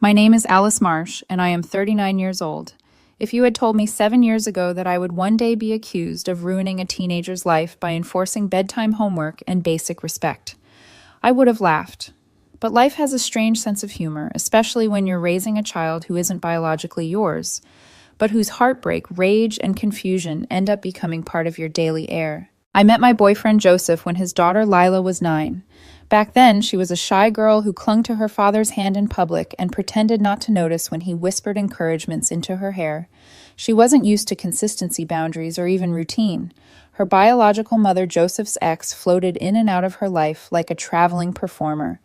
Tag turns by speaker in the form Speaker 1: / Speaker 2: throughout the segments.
Speaker 1: My name is Alice Marsh, and I am 39 years old. If you had told me 7 years ago that I would one day be accused of ruining a teenager's life by enforcing bedtime homework and basic respect, I would have laughed. But life has a strange sense of humor, especially when you're raising a child who isn't biologically yours, but whose heartbreak, rage, and confusion end up becoming part of your daily air. I met my boyfriend Joseph when his daughter Lila was 9. Back then, she was a shy girl who clung to her father's hand in public and pretended not to notice when he whispered encouragements into her hair. She wasn't used to consistency boundaries or even routine. Her biological mother, Joseph's ex, floated in and out of her life like a traveling performer.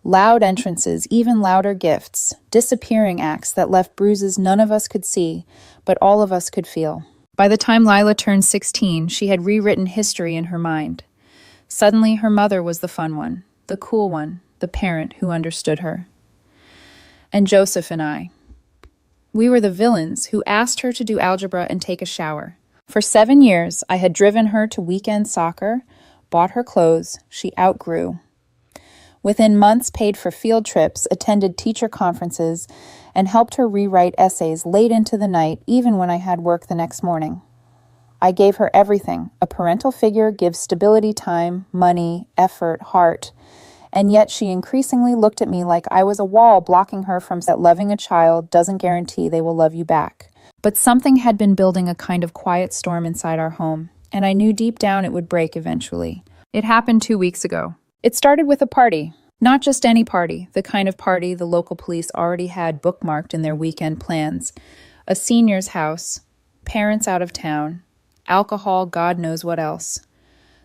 Speaker 1: Loud entrances, even louder gifts, disappearing acts that left bruises none of us could see, but all of us could feel. By the time Lila turned 16, she had rewritten history in her mind. Suddenly, her mother was the fun one, the cool one, the parent who understood her. And Joseph and I. We were the villains who asked her to do algebra and take a shower. For 7 years, I had driven her to weekend soccer, bought her clothes, she outgrew. Within months, paid for field trips, attended teacher conferences, and helped her rewrite essays late into the night, even when I had work the next morning. I gave her everything. A parental figure gives stability, time, money, effort, heart. And yet she increasingly looked at me like I was a wall blocking her from that loving a child doesn't guarantee they will love you back. But something had been building a kind of quiet storm inside our home, and I knew deep down it would break eventually. It happened 2 weeks ago. It started with a party. Not just any party, the kind of party the local police already had bookmarked in their weekend plans. A senior's house, parents out of town, alcohol, God knows what else.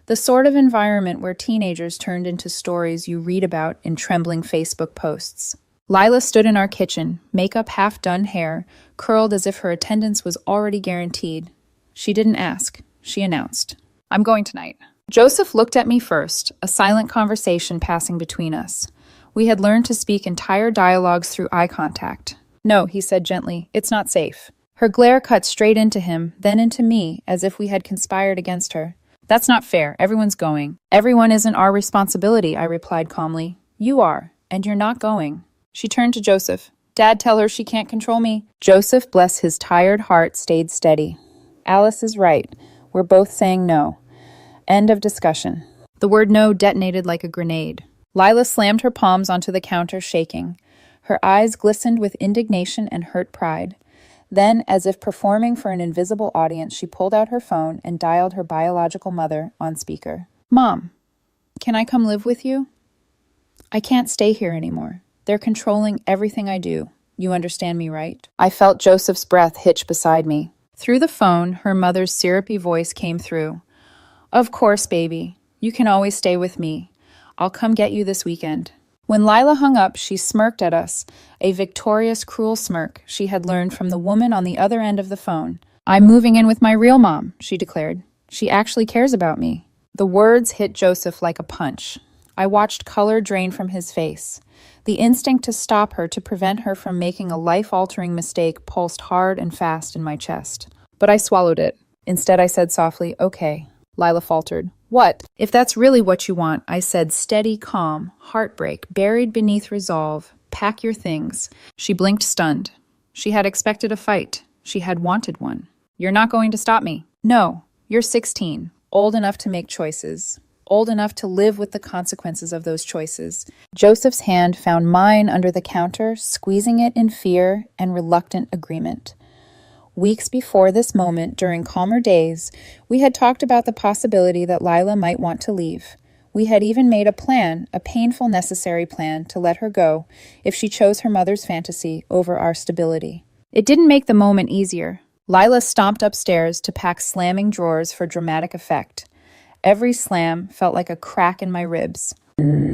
Speaker 1: The sort of environment where teenagers turned into stories you read about in trembling Facebook posts. Lila stood in our kitchen, makeup half done, hair curled as if her attendance was already guaranteed. She didn't ask. She announced, "I'm going tonight." Joseph looked at me first, a silent conversation passing between us. We had learned to speak entire dialogues through eye contact. "No," he said gently, "it's not safe." Her glare cut straight into him, then into me, as if we had conspired against her. "That's not fair. Everyone's going." "Everyone isn't our responsibility," I replied calmly. "You are, and you're not going." She turned to Joseph. "Dad, tell her she can't control me." Joseph, bless his tired heart, stayed steady. "Alice is right. We're both saying no." End of discussion. The word no detonated like a grenade. Lila slammed her palms onto the counter, shaking. Her eyes glistened with indignation and hurt pride. Then, as if performing for an invisible audience, she pulled out her phone and dialed her biological mother on speaker. "Mom, can I come live with you? I can't stay here anymore. They're controlling everything I do. You understand me, right?" I felt Joseph's breath hitch beside me. Through the phone, her mother's syrupy voice came through. "Of course, baby. You can always stay with me. I'll come get you this weekend." When Lila hung up, she smirked at us, a victorious, cruel smirk she had learned from the woman on the other end of the phone. "I'm moving in with my real mom," she declared. "She actually cares about me." The words hit Joseph like a punch. I watched color drain from his face. The instinct to stop her, to prevent her from making a life-altering mistake, pulsed hard and fast in my chest. But I swallowed it. Instead, I said softly, "Okay." Lila faltered. "What?" "If that's really what you want," I said, steady, calm, heartbreak, buried beneath resolve. "Pack your things." She blinked, stunned. She had expected a fight. She had wanted one. "You're not going to stop me." "No. You're 16, old enough to make choices, old enough to live with the consequences of those choices." Joseph's hand found mine under the counter, squeezing it in fear and reluctant agreement. Weeks before this moment, during calmer days, we had talked about the possibility that Lila might want to leave. We had even made a plan, a painful, necessary plan, to let her go if she chose her mother's fantasy over our stability. It didn't make the moment easier. Lila stomped upstairs to pack slamming drawers for dramatic effect. Every slam felt like a crack in my ribs.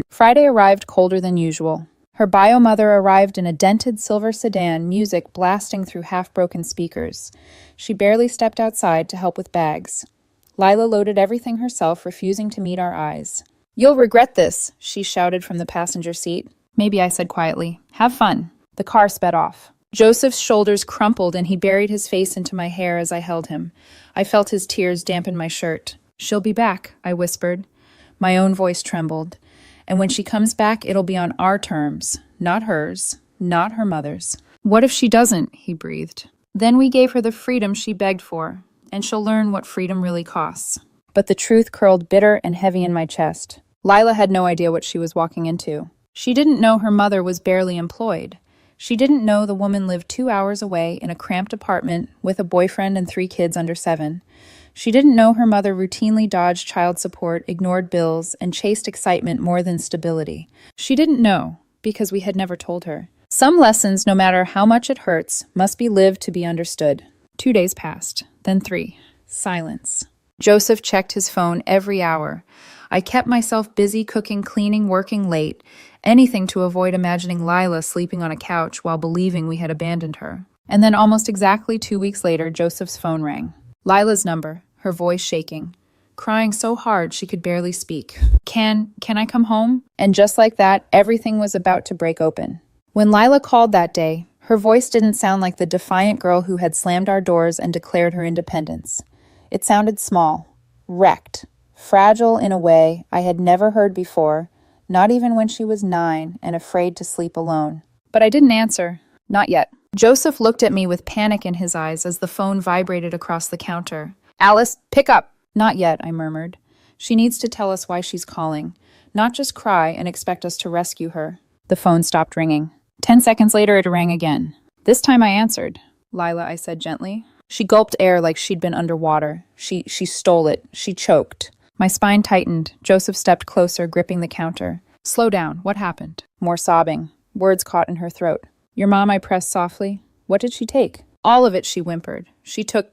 Speaker 1: Friday arrived colder than usual. Her bio mother arrived in a dented silver sedan, music blasting through half-broken speakers. She barely stepped outside to help with bags. Lila loaded everything herself, refusing to meet our eyes. "You'll regret this," she shouted from the passenger seat. "Maybe," I said quietly. "Have fun." The car sped off. Joseph's shoulders crumpled and he buried his face into my hair as I held him. I felt his tears dampen my shirt. "She'll be back," I whispered. My own voice trembled. "And when she comes back, it'll be on our terms, not hers, not her mother's. What if she doesn't? He breathed. Then we gave her the freedom she begged for, and she'll learn what freedom really costs. But the truth curled bitter and heavy in my chest. Lila had no idea what she was walking into. She didn't know her mother was barely employed. She didn't know the woman lived 2 hours away in a cramped apartment with a boyfriend and 3 kids under 7. She didn't know her mother routinely dodged child support, ignored bills, and chased excitement more than stability. She didn't know, because we had never told her. Some lessons, no matter how much it hurts, must be lived to be understood. 2 days passed, then 3. Silence. Joseph checked his phone every hour. I kept myself busy cooking, cleaning, working late, anything to avoid imagining Lila sleeping on a couch while believing we had abandoned her. And then almost exactly 2 weeks later, Joseph's phone rang. Lila's number, her voice shaking, crying so hard she could barely speak. Can I come home? And just like that, everything was about to break open. When Lila called that day, her voice didn't sound like the defiant girl who had slammed our doors and declared her independence. It sounded small, wrecked, fragile in a way I had never heard before, not even when she was 9 and afraid to sleep alone. But I didn't answer. Not yet. Joseph looked at me with panic in his eyes as the phone vibrated across the counter. Alice, pick up! Not yet, I murmured. She needs to tell us why she's calling, not just cry and expect us to rescue her. The phone stopped ringing. 10 seconds later, it rang again. This time I answered. Lila, I said gently. She gulped air like she'd been underwater. She stole it. She choked. My spine tightened. Joseph stepped closer, gripping the counter. Slow down. What happened? More sobbing. Words caught in her throat. Your mom, I pressed softly. What did she take? All of it, she whimpered. She took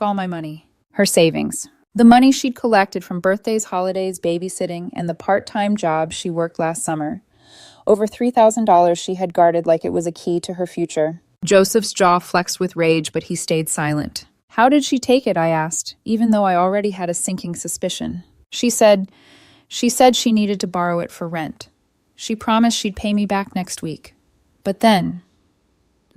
Speaker 1: all my money. Her savings. The money she'd collected from birthdays, holidays, babysitting, and the part-time job she worked last summer. Over $3,000 she had guarded like it was a key to her future. Joseph's jaw flexed with rage, but he stayed silent. How did she take it, I asked, even though I already had a sinking suspicion. She said she needed to borrow it for rent. She promised she'd pay me back next week. But then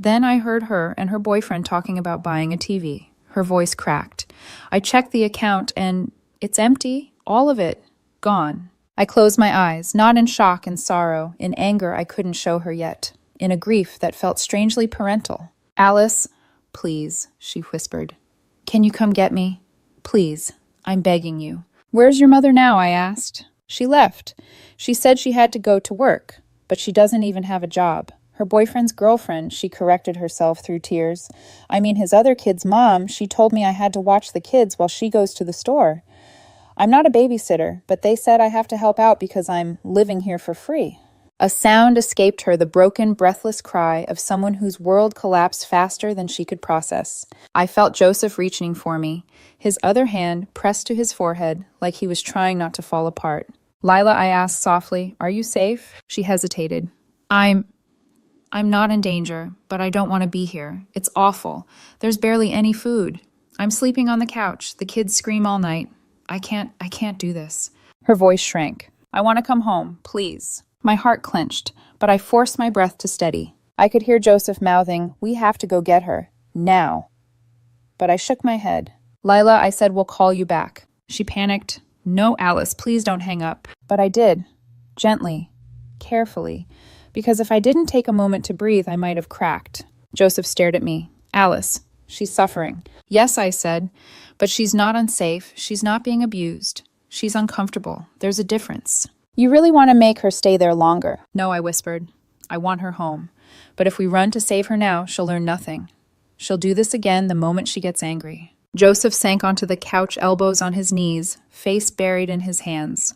Speaker 1: I heard her and her boyfriend talking about buying a TV. Her voice cracked. I checked the account and it's empty. All of it. Gone. I closed my eyes, not in shock and sorrow, in anger I couldn't show her yet, in a grief that felt strangely parental. Alice, please, she whispered. Can you come get me? Please, I'm begging you. Where's your mother now? I asked. She left. She said she had to go to work, but she doesn't even have a job. Her boyfriend's girlfriend, she corrected herself through tears. I mean, his other kid's mom, she told me I had to watch the kids while she goes to the store. I'm not a babysitter, but they said I have to help out because I'm living here for free. A sound escaped her, the broken, breathless cry of someone whose world collapsed faster than she could process. I felt Joseph reaching for me, his other hand pressed to his forehead like he was trying not to fall apart. Lila, I asked softly, are you safe? She hesitated. I'm not in danger, but I don't want to be here. It's awful. There's barely any food. I'm sleeping on the couch. The kids scream all night. I can't do this. Her voice shrank. I want to come home, please. My heart clenched, but I forced my breath to steady. I could hear Joseph mouthing, we have to go get her. Now. But I shook my head. Lila, I said, we'll call you back. She panicked. No, Alice, please don't hang up. But I did. Gently. Carefully. Because if I didn't take a moment to breathe, I might have cracked. Joseph stared at me. Alice, she's suffering. Yes, I said, but she's not unsafe. She's not being abused. She's uncomfortable. There's a difference. You really want to make her stay there longer? No, I whispered. I want her home. But if we run to save her now, she'll learn nothing. She'll do this again the moment she gets angry. Joseph sank onto the couch, elbows on his knees, face buried in his hands.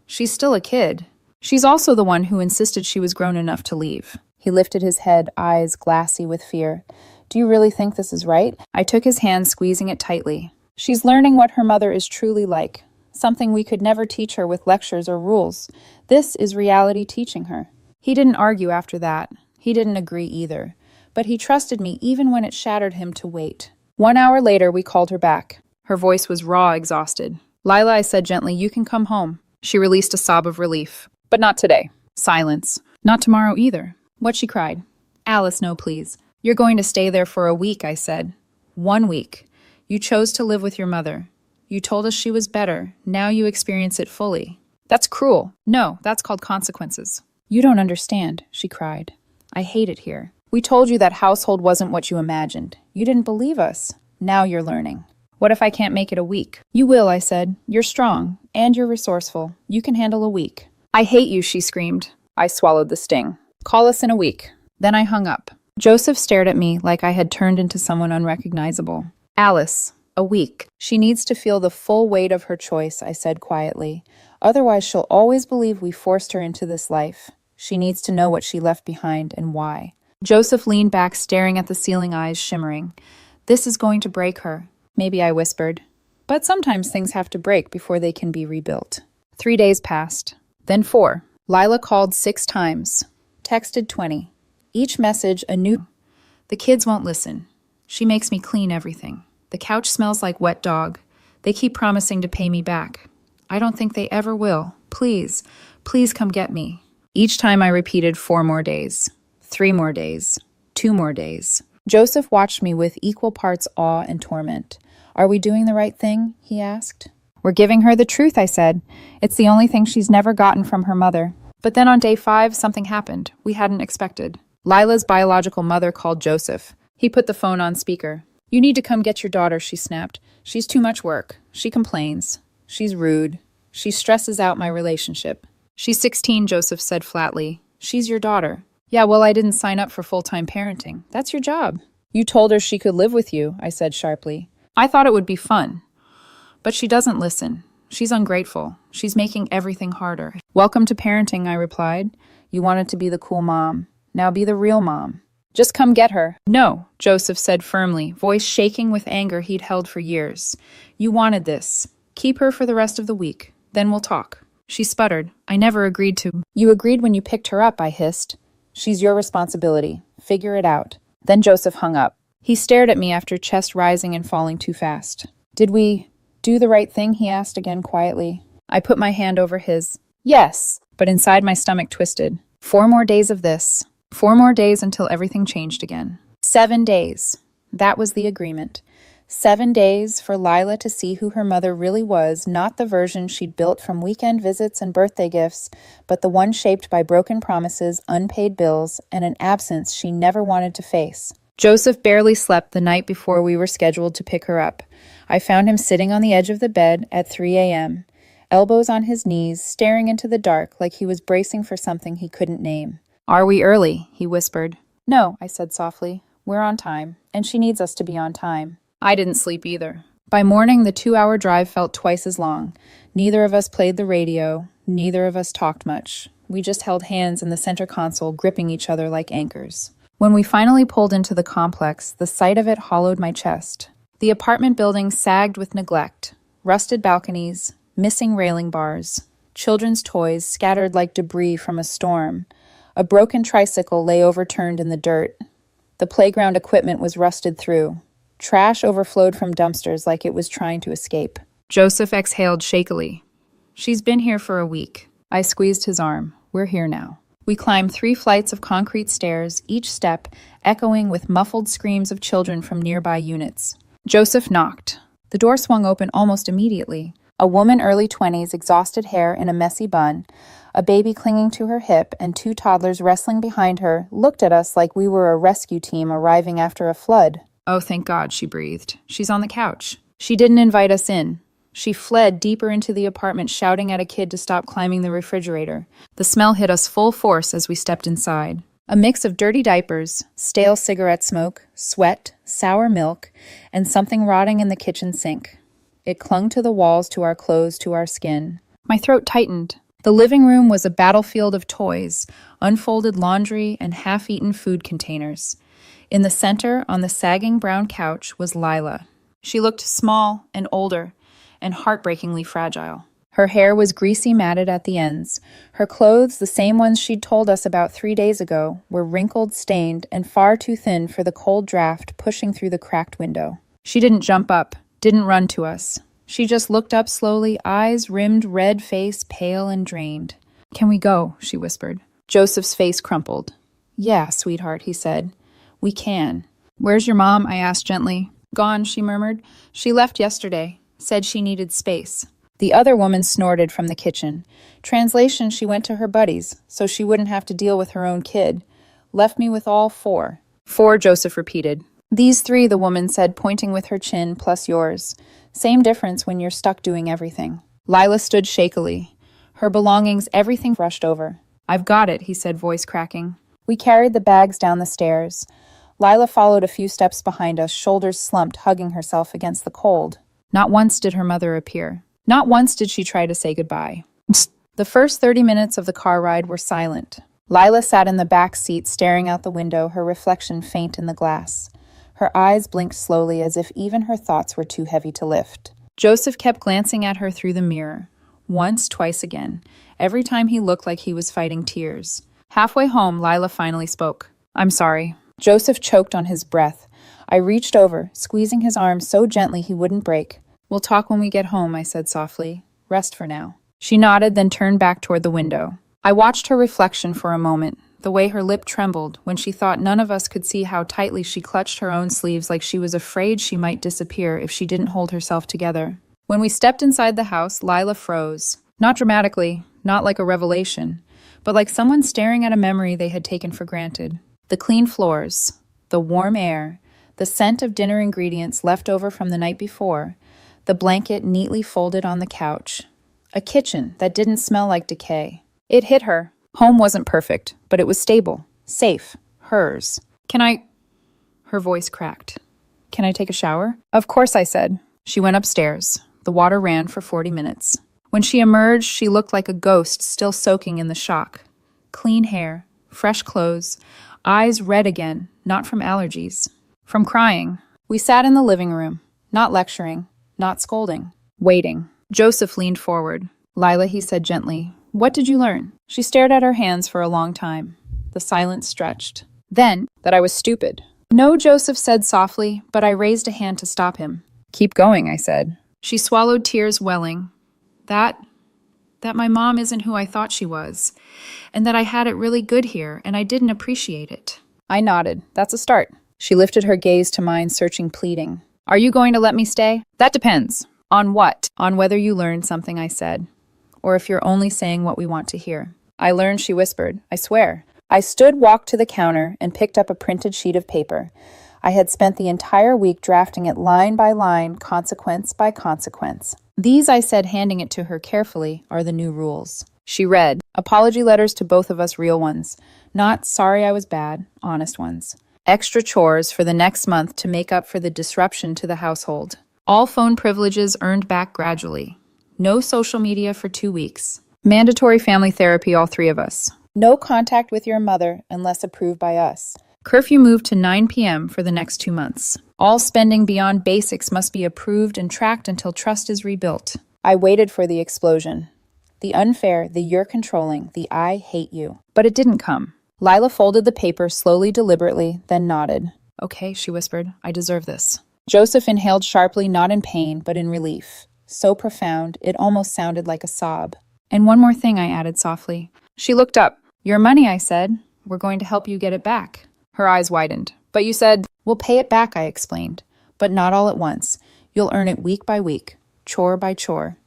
Speaker 1: She's still a kid. She's also the one who insisted she was grown enough to leave. He lifted his head, eyes glassy with fear. Do you really think this is right? I took his hand, squeezing it tightly. She's learning what her mother is truly like, something we could never teach her with lectures or rules. This is reality teaching her. He didn't argue after that. He didn't agree either. But he trusted me even when it shattered him to wait. 1 hour later, we called her back. Her voice was raw, exhausted. Lila, I said gently, you can come home. She released a sob of relief. But not today. Silence. Not tomorrow either. What, she cried. Alice, no, please. You're going to stay there for a week, I said. 1 week. You chose to live with your mother. You told us she was better. Now you experience it fully. That's cruel. No, that's called consequences. You don't understand, she cried. I hate it here. We told you that household wasn't what you imagined. You didn't believe us. Now you're learning. What if I can't make it a week? You will, I said. You're strong, and you're resourceful. You can handle a week. I hate you, she screamed. I swallowed the sting. Call us in a week. Then I hung up. Joseph stared at me like I had turned into someone unrecognizable. Alice, a week. She needs to feel the full weight of her choice, I said quietly. Otherwise, she'll always believe we forced her into this life. She needs to know what she left behind and why. Joseph leaned back, staring at the ceiling, eyes shimmering. This is going to break her. Maybe I whispered. But sometimes things have to break before they can be rebuilt. 3 days passed. Then 4. Lila called 6 times. Texted 20. Each message a new... The kids won't listen. She makes me clean everything. The couch smells like wet dog. They keep promising to pay me back. I don't think they ever will. Please, please come get me. Each time I repeated 4 more days. 3 more days. 2 more days. Joseph watched me with equal parts awe and torment. Are we doing the right thing? He asked. We're giving her the truth, I said. It's the only thing she's never gotten from her mother. But then on day 5, something happened we hadn't expected. Lila's biological mother called Joseph. He put the phone on speaker. You need to come get your daughter, she snapped. She's too much work. She complains. She's rude. She stresses out my relationship. She's 16, Joseph said flatly. She's your daughter. Yeah, well, I didn't sign up for full-time parenting. That's your job. You told her she could live with you, I said sharply. I thought it would be fun. But she doesn't listen. She's ungrateful. She's making everything harder. Welcome to parenting, I replied. You wanted to be the cool mom. Now be the real mom. Just come get her. No, Joseph said firmly, voice shaking with anger he'd held for years. You wanted this. Keep her for the rest of the week. Then we'll talk. She sputtered. I never agreed to. You agreed when you picked her up, I hissed. She's your responsibility. Figure it out. Then Joseph hung up. He stared at me after chest rising and falling too fast. Did we do the right thing? He asked again quietly. I put my hand over his. Yes, but inside my stomach twisted. 4 more days of this. 4 more days until everything changed again. 7 days. That was the agreement. 7 days for Lila to see who her mother really was, not the version she'd built from weekend visits and birthday gifts, but the one shaped by broken promises, unpaid bills, and an absence she never wanted to face. Joseph barely slept the night before we were scheduled to pick her up. I found him sitting on the edge of the bed at 3 a.m., elbows on his knees, staring into the dark like he was bracing for something he couldn't name. Are we early? He whispered. No, I said softly. We're on time, and she needs us to be on time. I didn't sleep either. By morning, the 2-hour drive felt twice as long. Neither of us played the radio. Neither of us talked much. We just held hands in the center console, gripping each other like anchors. When we finally pulled into the complex, the sight of it hollowed my chest. The apartment building sagged with neglect. Rusted balconies, missing railing bars, children's toys scattered like debris from a storm. A broken tricycle lay overturned in the dirt. The playground equipment was rusted through. Trash overflowed from dumpsters like it was trying to escape. Joseph exhaled shakily. She's been here for a week. I squeezed his arm. We're here now. We climbed 3 flights of concrete stairs, each step echoing with muffled screams of children from nearby units. Joseph knocked. The door swung open almost immediately. A woman, early 20s, exhausted hair in a messy bun, a baby clinging to her hip, and 2 toddlers wrestling behind her, looked at us like we were a rescue team arriving after a flood. Oh, thank God, she breathed. She's on the couch. She didn't invite us in. She fled deeper into the apartment, shouting at a kid to stop climbing the refrigerator. The smell hit us full force as we stepped inside. A mix of dirty diapers, stale cigarette smoke, sweat, sour milk, and something rotting in the kitchen sink. It clung to the walls, to our clothes, to our skin. My throat tightened. The living room was a battlefield of toys, unfolded laundry, and half-eaten food containers. In the center, on the sagging brown couch, was Lila. She looked small and older, and heartbreakingly fragile. Her hair was greasy matted at the ends. Her clothes, the same ones she'd told us about 3 days ago, were wrinkled, stained, and far too thin for the cold draft pushing through the cracked window. She didn't jump up, didn't run to us. She just looked up slowly, eyes rimmed, red face pale and drained. Can we go? She whispered. Joseph's face crumpled. Yeah, sweetheart, he said. We can. Where's your mom? I asked gently. Gone, she murmured. She left yesterday. Said she needed space. The other woman snorted from the kitchen. Translation, she went to her buddies, so she wouldn't have to deal with her own kid. Left me with all four. Four, Joseph repeated. These three, the woman said, pointing with her chin, plus yours. Same difference when you're stuck doing everything. Lila stood shakily. Her belongings, everything rushed over. I've got it, he said, voice cracking. We carried the bags down the stairs. Lila followed a few steps behind us, shoulders slumped, hugging herself against the cold. Not once did her mother appear. Not once did she try to say goodbye. The first 30 minutes of the car ride were silent. Lila sat in the back seat, staring out the window, her reflection faint in the glass. Her eyes blinked slowly, as if even her thoughts were too heavy to lift. Joseph kept glancing at her through the mirror. Once, twice again. Every time he looked like he was fighting tears. Halfway home, Lila finally spoke. I'm sorry. Joseph choked on his breath. I reached over, squeezing his arm so gently he wouldn't break. We'll talk when we get home, I said softly. Rest for now. She nodded, then turned back toward the window. I watched her reflection for a moment, the way her lip trembled when she thought none of us could see how tightly she clutched her own sleeves, like she was afraid she might disappear if she didn't hold herself together. When we stepped inside the house, Lila froze. Not dramatically, not like a revelation, but like someone staring at a memory they had taken for granted. The clean floors, the warm air, the scent of dinner ingredients left over from the night before, the blanket neatly folded on the couch. A kitchen that didn't smell like decay. It hit her. Home wasn't perfect, but it was stable, safe, hers. Her voice cracked. Can I take a shower? Of course, I said. She went upstairs. The water ran for 40 minutes. When she emerged, she looked like a ghost still soaking in the shock. Clean hair, fresh clothes, eyes red again, not from allergies, from crying. We sat in the living room, not lecturing, not scolding, waiting. Joseph leaned forward. Lila, he said gently, what did you learn? She stared at her hands for a long time. The silence stretched. Then, that I was stupid. No, Joseph said softly, but I raised a hand to stop him. Keep going, I said. She swallowed, tears welling. That my mom isn't who I thought she was, and that I had it really good here, and I didn't appreciate it. I nodded. That's a start. She lifted her gaze to mine, searching, pleading. Are you going to let me stay? That depends. On what? On whether you learned something, I said. Or if you're only saying what we want to hear. I learned, she whispered. I swear. I walked to the counter, and picked up a printed sheet of paper. I had spent the entire week drafting it line by line, consequence by consequence. These, I said, handing it to her carefully, are the new rules. She read, apology letters to both of us, real ones. Not sorry I was bad, honest ones. Extra chores for the next month to make up for the disruption to the household. All phone privileges earned back gradually. No social media for 2 weeks. Mandatory family therapy, all three of us. No contact with your mother unless approved by us. Curfew moved to 9 p.m. for the next 2 months. All spending beyond basics must be approved and tracked until trust is rebuilt. I waited for the explosion. The unfair, the you're controlling, the I hate you. But it didn't come. Lila folded the paper slowly, deliberately, then nodded. Okay, she whispered. I deserve this. Joseph inhaled sharply, not in pain, but in relief. So profound, it almost sounded like a sob. And one more thing, I added softly. She looked up. Your money, I said. We're going to help you get it back. Her eyes widened. But you said, we'll pay it back, I explained. But not all at once. You'll earn it week by week, chore by chore.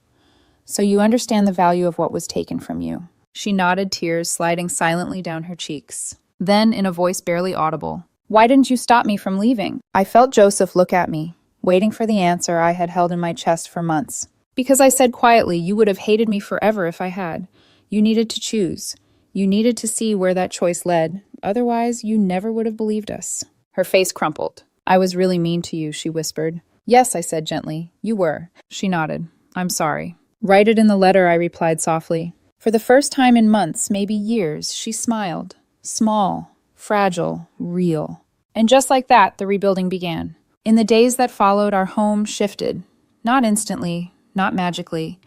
Speaker 1: So you understand the value of what was taken from you. She nodded, tears sliding silently down her cheeks. Then, in a voice barely audible, why didn't you stop me from leaving? I felt Joseph look at me, waiting for the answer I had held in my chest for months. Because I said quietly, you would have hated me forever if I had. You needed to choose. You needed to see where that choice led. Otherwise, you never would have believed us. Her face crumpled. I was really mean to you, she whispered. Yes, I said gently. You were. She nodded. I'm sorry. Write it in the letter, I replied softly. For the first time in months, maybe years, she smiled. Small, fragile, real. And just like that, the rebuilding began. In the days that followed, our home shifted. Not instantly, not magically,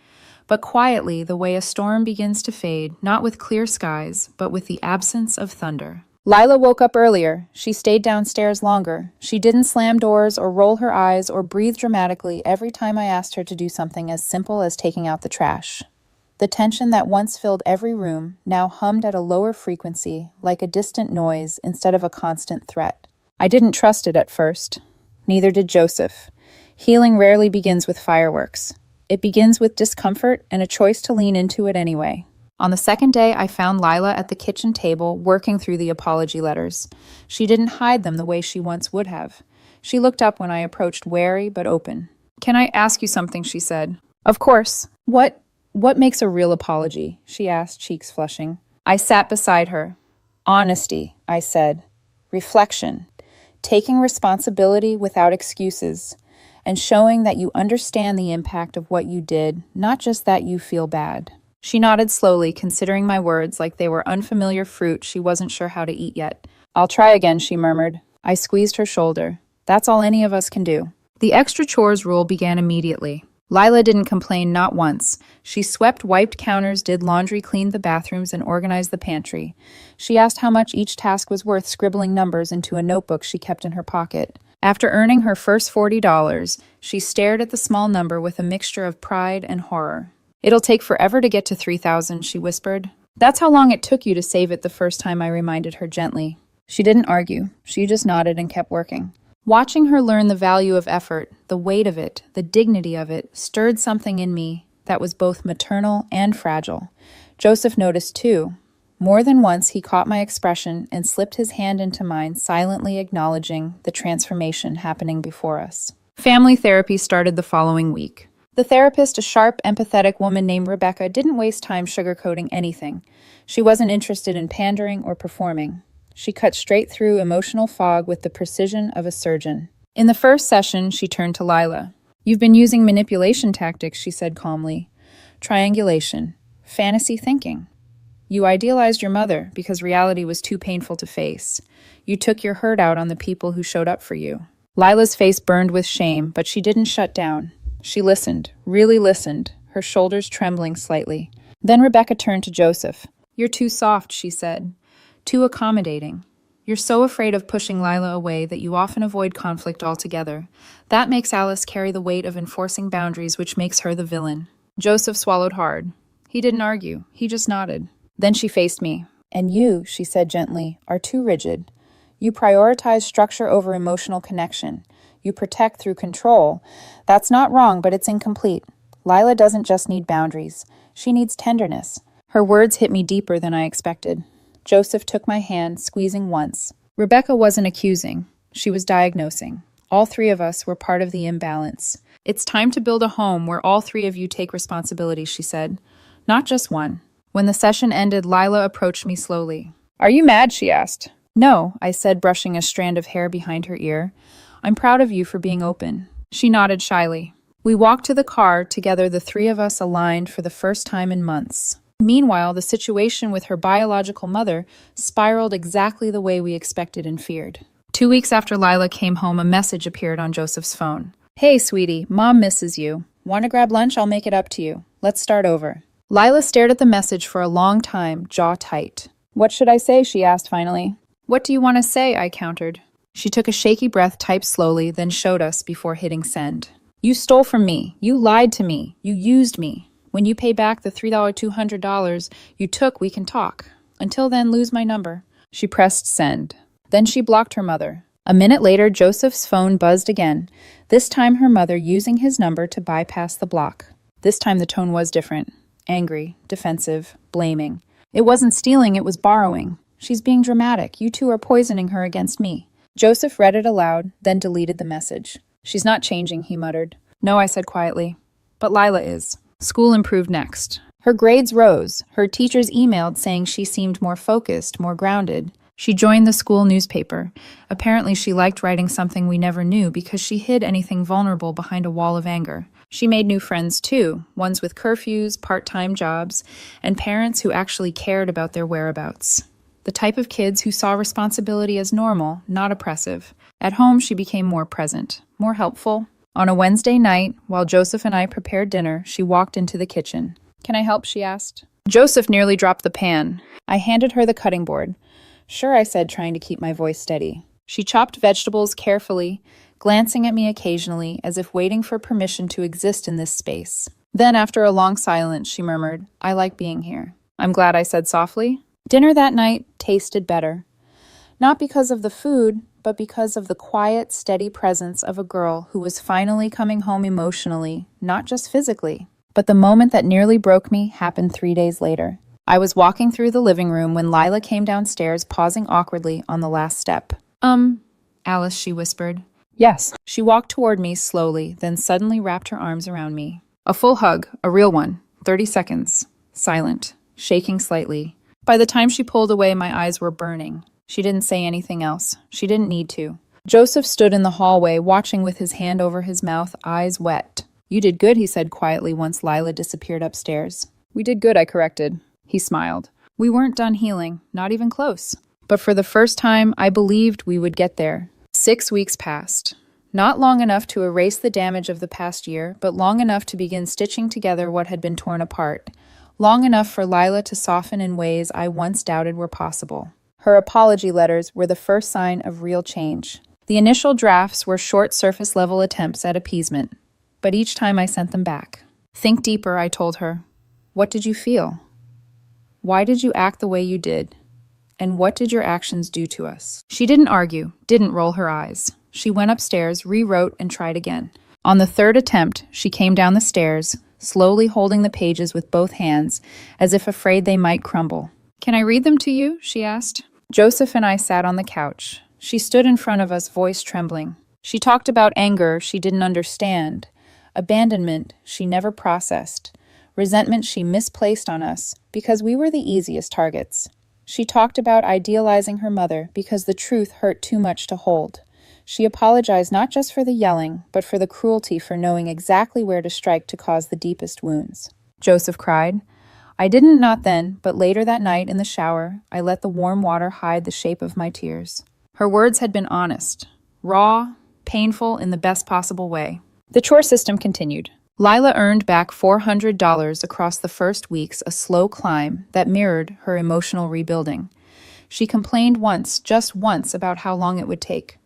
Speaker 1: but quietly, the way a storm begins to fade, not with clear skies, but with the absence of thunder. Lila woke up earlier. She stayed downstairs longer. She didn't slam doors or roll her eyes or breathe dramatically every time I asked her to do something as simple as taking out the trash. The tension that once filled every room now hummed at a lower frequency, like a distant noise instead of a constant threat. I didn't trust it at first. Neither did Joseph. Healing rarely begins with fireworks. It begins with discomfort and a choice to lean into it anyway. On the second day, I found Lila at the kitchen table working through the apology letters. She didn't hide them the way she once would have. She looked up when I approached, wary but open. "Can I ask you something?" she said. "Of course. What makes a real apology?" she asked, cheeks flushing. I sat beside her. "Honesty," I said. "Reflection. Taking responsibility without excuses. And showing that you understand the impact of what you did, not just that you feel bad." She nodded slowly, considering my words like they were unfamiliar fruit she wasn't sure how to eat yet. "I'll try again," she murmured. I squeezed her shoulder. "That's all any of us can do." The extra chores rule began immediately. Lila didn't complain, not once. She swept, wiped counters, did laundry, cleaned the bathrooms, and organized the pantry. She asked how much each task was worth, scribbling numbers into a notebook she kept in her pocket. After earning her first $40, she stared at the small number with a mixture of pride and horror. "It'll take forever to get to 3,000, she whispered. "That's how long it took you to save it the first time," I reminded her gently. She didn't argue. She just nodded and kept working. Watching her learn the value of effort, the weight of it, the dignity of it, stirred something in me that was both maternal and fragile. Joseph noticed too. More than once he caught my expression and slipped his hand into mine, silently acknowledging the transformation happening before us. Family therapy started the following week. The therapist, a sharp, empathetic woman named Rebecca, didn't waste time sugarcoating anything. She wasn't interested in pandering or performing. She cut straight through emotional fog with the precision of a surgeon. In the first session, she turned to Lila. "You've been using manipulation tactics," she said calmly. "Triangulation. Fantasy thinking. You idealized your mother because reality was too painful to face. You took your hurt out on the people who showed up for you." Lila's face burned with shame, but she didn't shut down. She listened, really listened, her shoulders trembling slightly. Then Rebecca turned to Joseph. "You're too soft," she said. "Too accommodating. You're so afraid of pushing Lila away that you often avoid conflict altogether. That makes Alice carry the weight of enforcing boundaries, which makes her the villain." Joseph swallowed hard. He didn't argue. He just nodded. Then she faced me. "And you," she said gently, "are too rigid. You prioritize structure over emotional connection. You protect through control. That's not wrong, but it's incomplete. Lila doesn't just need boundaries. She needs tenderness." Her words hit me deeper than I expected. Joseph took my hand, squeezing once. Rebecca wasn't accusing. She was diagnosing. All three of us were part of the imbalance. "It's time to build a home where all three of you take responsibility," she said. "Not just one." When the session ended, Lila approached me slowly. "Are you mad?" she asked. "No," I said, brushing a strand of hair behind her ear. "I'm proud of you for being open." She nodded shyly. We walked to the car, together, the three of us aligned for the first time in months. Meanwhile, the situation with her biological mother spiraled exactly the way we expected and feared. 2 weeks after Lila came home, a message appeared on Joseph's phone. "Hey, sweetie, Mom misses you. Want to grab lunch? I'll make it up to you. Let's start over." Lila stared at the message for a long time, jaw tight. "What should I say?" she asked finally. "What do you want to say?" I countered. She took a shaky breath, typed slowly, then showed us before hitting send. "You stole from me. You lied to me. You used me. When you pay back the $3,200 you took, we can talk. Until then, lose my number." She pressed send. Then she blocked her mother. A minute later, Joseph's phone buzzed again, this time her mother using his number to bypass the block. This time the tone was different. Angry, defensive, blaming. "It wasn't stealing, it was borrowing. She's being dramatic. You two are poisoning her against me." Joseph read it aloud, then deleted the message. "She's not changing," he muttered. "No," I said quietly. "But Lila is." School improved next. Her grades rose. Her teachers emailed saying she seemed more focused, more grounded. She joined the school newspaper. Apparently she liked writing something we never knew because she hid anything vulnerable behind a wall of anger. She made new friends too, ones with curfews, part-time jobs, and parents who actually cared about their whereabouts. The type of kids who saw responsibility as normal, not oppressive. At home, she became more present, more helpful. On a Wednesday night, while Joseph and I prepared dinner, she walked into the kitchen. "Can I help?" she asked. Joseph nearly dropped the pan. I handed her the cutting board. "Sure," I said, trying to keep my voice steady. She chopped vegetables carefully, glancing at me occasionally, as if waiting for permission to exist in this space. Then, after a long silence, she murmured, "I like being here." "I'm glad," I said softly. Dinner that night tasted better. Not because of the food, but because of the quiet, steady presence of a girl who was finally coming home emotionally, not just physically. But the moment that nearly broke me happened 3 days later. I was walking through the living room when Lila came downstairs, pausing awkwardly on the last step. Alice, she whispered.
Speaker 2: Yes.
Speaker 1: She walked toward me slowly, then suddenly wrapped her arms around me. A full hug, a real one, 30 seconds. Silent, shaking slightly. By the time she pulled away, my eyes were burning. She didn't say anything else. She didn't need to. Joseph stood in the hallway, watching with his hand over his mouth, eyes wet. You did good, he said quietly once Lila disappeared upstairs. We did good, I corrected. He smiled. We weren't done healing, not even close. But for the first time, I believed we would get there. 6 weeks passed. Not long enough to erase the damage of the past year, but long enough to begin stitching together what had been torn apart. Long enough for Lila to soften in ways I once doubted were possible. Her apology letters were the first sign of real change. The initial drafts were short surface-level attempts at appeasement, but each time I sent them back. Think deeper, I told her. What did you feel? Why did you act the way you did? And what did your actions do to us? She didn't argue, didn't roll her eyes. She went upstairs, rewrote, and tried again. On the third attempt, she came down the stairs, slowly holding the pages with both hands, as if afraid they might crumble. Can I read them to you? She asked. Joseph and I sat on the couch. She stood in front of us, voice trembling. She talked about anger she didn't understand, abandonment she never processed, resentment she misplaced on us because we were the easiest targets. She talked about idealizing her mother because the truth hurt too much to hold. She apologized not just for the yelling, but for the cruelty for knowing exactly where to strike to cause the deepest wounds. Joseph cried. I didn't, not then, but later that night in the shower, I let the warm water hide the shape of my tears. Her words had been honest, raw, painful in the best possible way. The chore system continued. Lila earned back $400 across the first weeks, a slow climb that mirrored her emotional rebuilding. She complained once, just once, about how long it would take.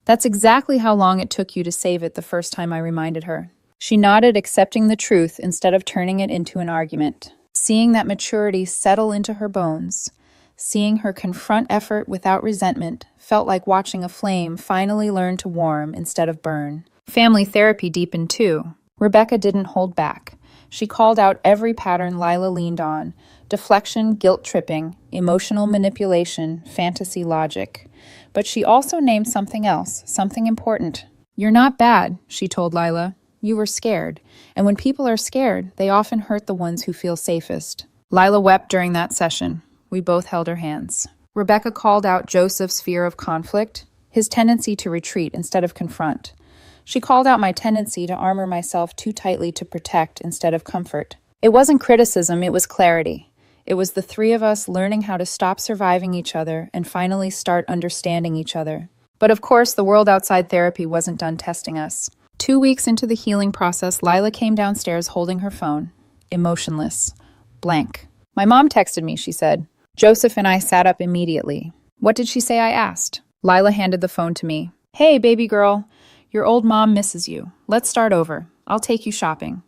Speaker 1: That's exactly how long it took you to save it the first time I reminded her. She nodded, accepting the truth instead of turning it into an argument. Seeing that maturity settle into her bones, seeing her confront effort without resentment, felt like watching a flame finally learn to warm instead of burn. Family therapy deepened too. Rebecca didn't hold back. She called out every pattern Lila leaned on: deflection, guilt-tripping, emotional manipulation, fantasy logic. But she also named something else, something important. You're not bad, she told Lila. You were scared. And when people are scared, they often hurt the ones who feel safest. Lila wept during that session. We both held her hands. Rebecca called out Joseph's fear of conflict, his tendency to retreat instead of confront. She called out my tendency to armor myself too tightly to protect instead of comfort. It wasn't criticism, it was clarity. It was the three of us learning how to stop surviving each other and finally start understanding each other. But of course, the world outside therapy wasn't done testing us. 2 weeks into the healing process, Lila came downstairs holding her phone, emotionless, blank. My mom texted me, she said. Joseph and I sat up immediately. What did she say? I asked. Lila handed the phone to me. Hey, baby girl. Your old mom misses you. Let's start over. I'll take you shopping.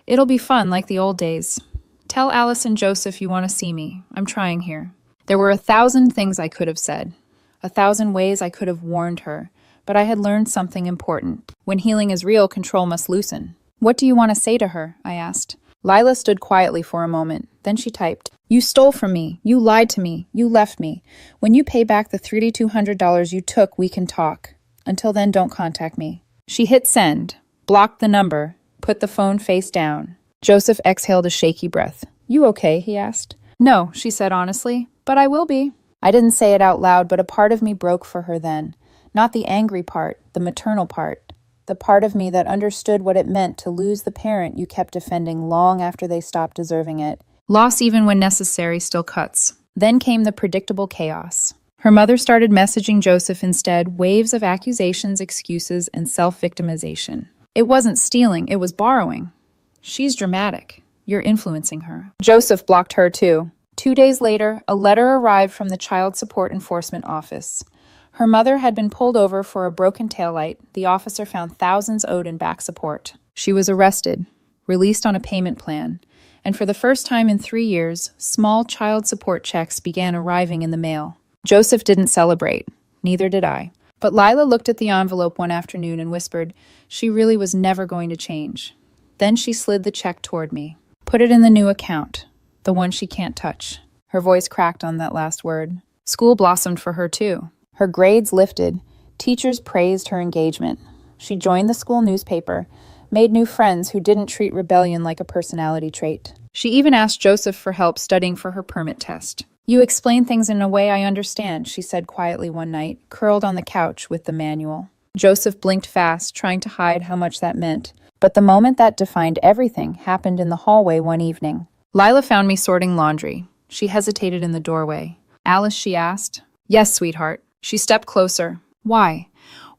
Speaker 1: It'll be fun like the old days. Tell Alice and Joseph you want to see me. I'm trying here. There were 1,000 things I could have said, 1,000 ways I could have warned her, but I had learned something important. When healing is real, control must loosen. What do you want to say to her? I asked. Lila stood quietly for a moment. Then she typed, You stole from me. You lied to me. You left me. When you pay back the $3,200 you took, we can talk. Until then, don't contact me. She hit send, blocked the number, put the phone face down. Joseph exhaled a shaky breath. You okay? He asked. No, she said honestly, but I will be. I didn't say it out loud, but a part of me broke for her then. Not the angry part, the maternal part. The part of me that understood what it meant to lose the parent you kept defending long after they stopped deserving it. Loss, even when necessary, still cuts. Then came the predictable chaos. Her mother started messaging Joseph instead, waves of accusations, excuses, and self-victimization. It wasn't stealing, it was borrowing. She's dramatic. You're influencing her. Joseph blocked her too. 2 days later, a letter arrived from the Child Support Enforcement Office. Her mother had been pulled over for a broken taillight. The officer found thousands owed in back support. She was arrested, released on a payment plan, and for the first time in 3 years, small child support checks began arriving in the mail. Joseph didn't celebrate. Neither did I. But Lila looked at the envelope one afternoon and whispered she really was never going to change. Then she slid the check toward me. Put it in the new account. the one she can't touch. Her voice cracked on that last word. School blossomed for her too. Her grades lifted. Teachers praised her engagement. She joined the school newspaper, made new friends who didn't treat rebellion like a personality trait. She even asked Joseph for help studying for her permit test. "You explain things in a way I understand," she said quietly one night, curled on the couch with the manual. Joseph blinked fast, trying to hide how much that meant. But the moment that defined everything happened in the hallway one evening. Lila found me sorting laundry. She hesitated in the doorway. "Alice," she asked. "Yes, sweetheart." She stepped closer. "Why?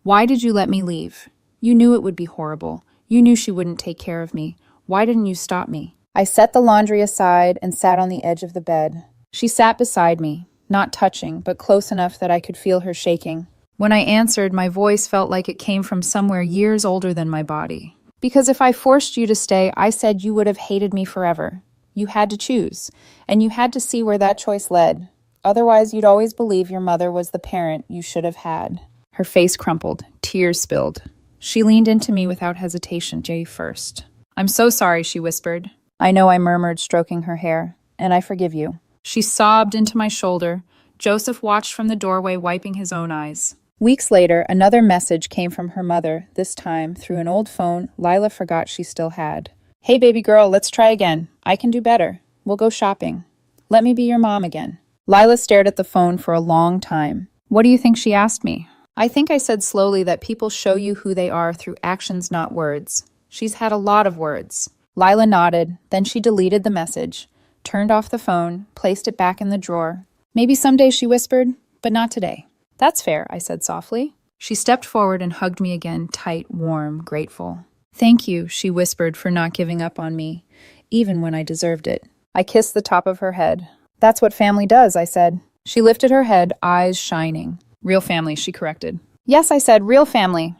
Speaker 1: Why did you let me leave? You knew it would be horrible. You knew she wouldn't take care of me. Why didn't you stop me?" I set the laundry aside and sat on the edge of the bed. She sat beside me, not touching, but close enough that I could feel her shaking. When I answered, my voice felt like it came from somewhere years older than my body. "Because if I forced you to stay, I said you would have hated me forever. You had to choose, and you had to see where that choice led. Otherwise, you'd always believe your mother was the parent you should have had." Her face crumpled, tears spilled. She leaned into me without hesitation, Jay first. "I'm so sorry," she whispered. "I know," I murmured, stroking her hair, "and I forgive you." She sobbed into my shoulder. Joseph watched from the doorway, wiping his own eyes. Weeks later, another message came from her mother, this time through an old phone Lila forgot she still had. "Hey, baby girl, let's try again. I can do better. We'll go shopping. Let me be your mom again." Lila stared at the phone for a long time. "What do you think she asked me?" I think I said slowly that people show you who they are through actions, not words. She's had a lot of words. Lila nodded, then she deleted the message, turned off the phone, placed it back in the drawer. "Maybe someday," she whispered, "but not today." "That's fair," I said softly. She stepped forward and hugged me again, tight, warm, grateful. "Thank you," she whispered, "for not giving up on me, even when I deserved it." I kissed the top of her head. "That's what family does," I said. She lifted her head, eyes shining. "Real family," she corrected. "Yes," I said, "real family."